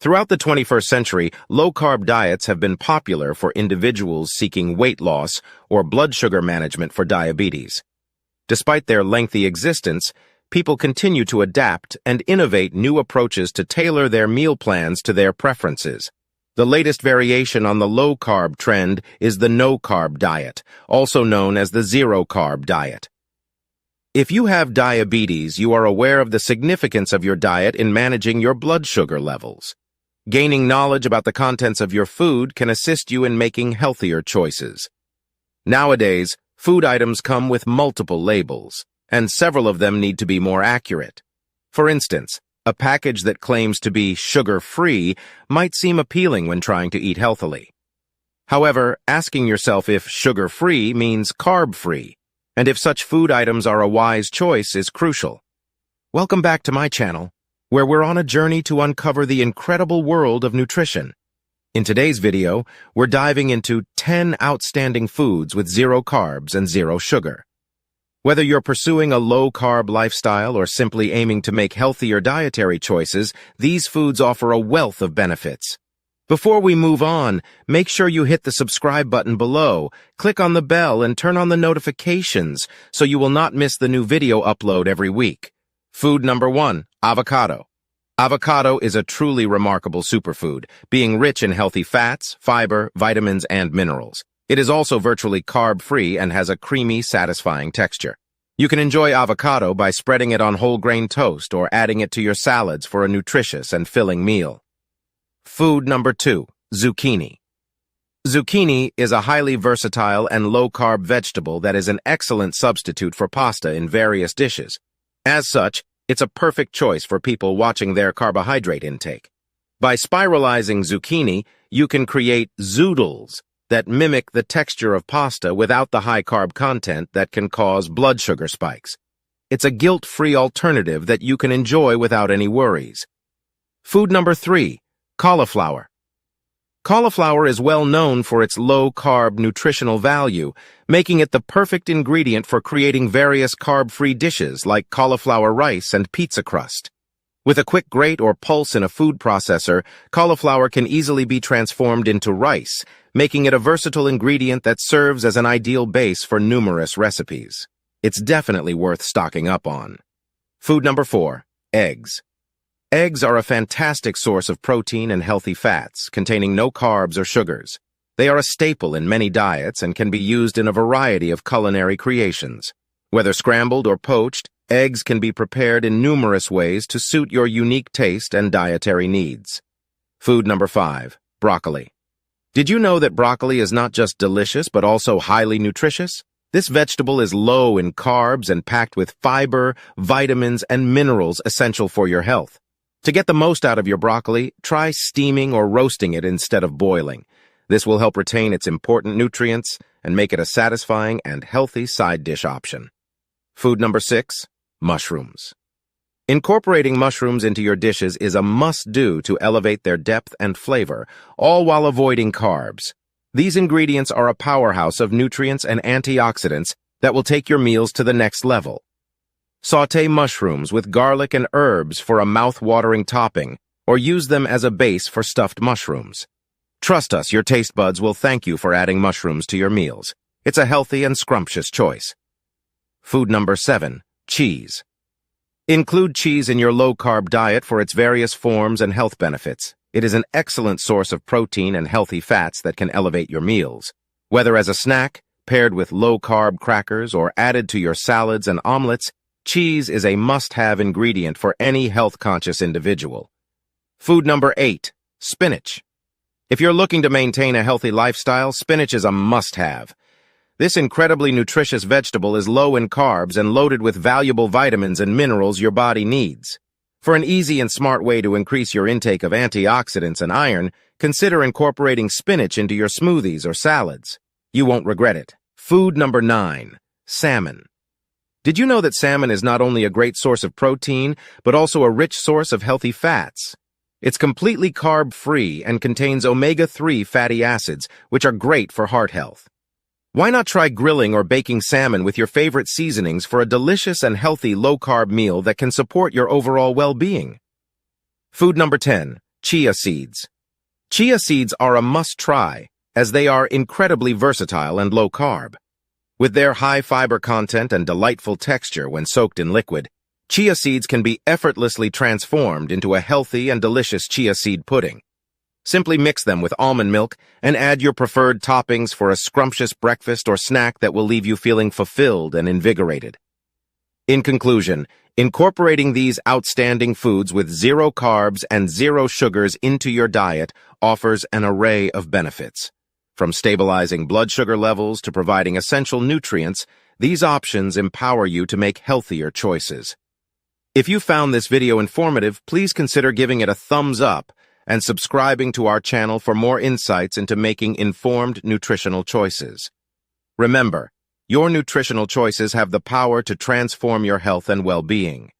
Throughout the 21st century, low-carb diets have been popular for individuals seeking weight loss or blood sugar management for diabetes. Despite their lengthy existence, people continue to adapt and innovate new approaches to tailor their meal plans to their preferences. The latest variation on the low-carb trend is the no-carb diet, also known as the zero-carb diet. If you have diabetes, you are aware of the significance of your diet in managing your blood sugar levels. Gaining knowledge about the contents of your food can assist you in making healthier choices. Nowadays, food items come with multiple labels, and several of them need to be more accurate. For instance, a package that claims to be sugar-free might seem appealing when trying to eat healthily. However, asking yourself if sugar-free means carb-free, and if such food items are a wise choice is crucial. Welcome back to my channel, where we're on a journey to uncover the incredible world of nutrition. In today's video, we're diving into 10 outstanding foods with zero carbs and zero sugar. Whether you're pursuing a low-carb lifestyle or simply aiming to make healthier dietary choices, these foods offer a wealth of benefits. Before we move on, make sure you hit the subscribe button below, click on the bell, and turn on the notifications so you will not miss the new video upload every week. Food number 1, avocado. Avocado is a truly remarkable superfood, being rich in healthy fats, fiber, vitamins, and minerals. It is also virtually carb-free and has a creamy, satisfying texture. You can enjoy avocado by spreading it on whole grain toast or adding it to your salads for a nutritious and filling meal. Food number 2, zucchini. Zucchini is a highly versatile and low-carb vegetable that is an excellent substitute for pasta in various dishes. As such, it's a perfect choice for people watching their carbohydrate intake. By spiralizing zucchini, you can create zoodles that mimic the texture of pasta without the high-carb content that can cause blood sugar spikes. It's a guilt-free alternative that you can enjoy without any worries. Food number 3, cauliflower. Cauliflower is well known for its low-carb nutritional value, making it the perfect ingredient for creating various carb-free dishes like cauliflower rice and pizza crust. With a quick grate or pulse in a food processor, cauliflower can easily be transformed into rice, making it a versatile ingredient that serves as an ideal base for numerous recipes. It's definitely worth stocking up on. Food number 4, eggs. Eggs are a fantastic source of protein and healthy fats, containing no carbs or sugars. They are a staple in many diets and can be used in a variety of culinary creations. Whether scrambled or poached, eggs can be prepared in numerous ways to suit your unique taste and dietary needs. Food number 5, broccoli. Did you know that broccoli is not just delicious but also highly nutritious? This vegetable is low in carbs and packed with fiber, vitamins, and minerals essential for your health. To get the most out of your broccoli, try steaming or roasting it instead of boiling. This will help retain its important nutrients and make it a satisfying and healthy side dish option. Food number 6, mushrooms. Incorporating mushrooms into your dishes is a must-do to elevate their depth and flavor, all while avoiding carbs. These ingredients are a powerhouse of nutrients and antioxidants that will take your meals to the next level. Sauté mushrooms with garlic and herbs for a mouth-watering topping, or use them as a base for stuffed mushrooms. Trust us, your taste buds will thank you for adding mushrooms to your meals. It's a healthy and scrumptious choice. Food number 7, cheese. Include cheese in your low-carb diet for its various forms and health benefits. It is an excellent source of protein and healthy fats that can elevate your meals. Whether as a snack, paired with low-carb crackers, or added to your salads and omelets, cheese is a must-have ingredient for any health-conscious individual. Food number 8, spinach. If you're looking to maintain a healthy lifestyle, spinach is a must-have. This incredibly nutritious vegetable is low in carbs and loaded with valuable vitamins and minerals your body needs. For an easy and smart way to increase your intake of antioxidants and iron, consider incorporating spinach into your smoothies or salads. You won't regret it. Food number 9, salmon. Did you know that salmon is not only a great source of protein, but also a rich source of healthy fats? It's completely carb-free and contains omega-3 fatty acids, which are great for heart health. Why not try grilling or baking salmon with your favorite seasonings for a delicious and healthy low-carb meal that can support your overall well-being? Food number 10, Chia seeds. Chia seeds are a must-try, as they are incredibly versatile and low-carb. With their high fiber content and delightful texture when soaked in liquid, chia seeds can be effortlessly transformed into a healthy and delicious chia seed pudding. Simply mix them with almond milk and add your preferred toppings for a scrumptious breakfast or snack that will leave you feeling fulfilled and invigorated. In conclusion, incorporating these outstanding foods with 0 carbs and 0 sugars into your diet offers an array of benefits. From stabilizing blood sugar levels to providing essential nutrients, these options empower you to make healthier choices. If you found this video informative, please consider giving it a thumbs up and subscribing to our channel for more insights into making informed nutritional choices. Remember, your nutritional choices have the power to transform your health and well-being.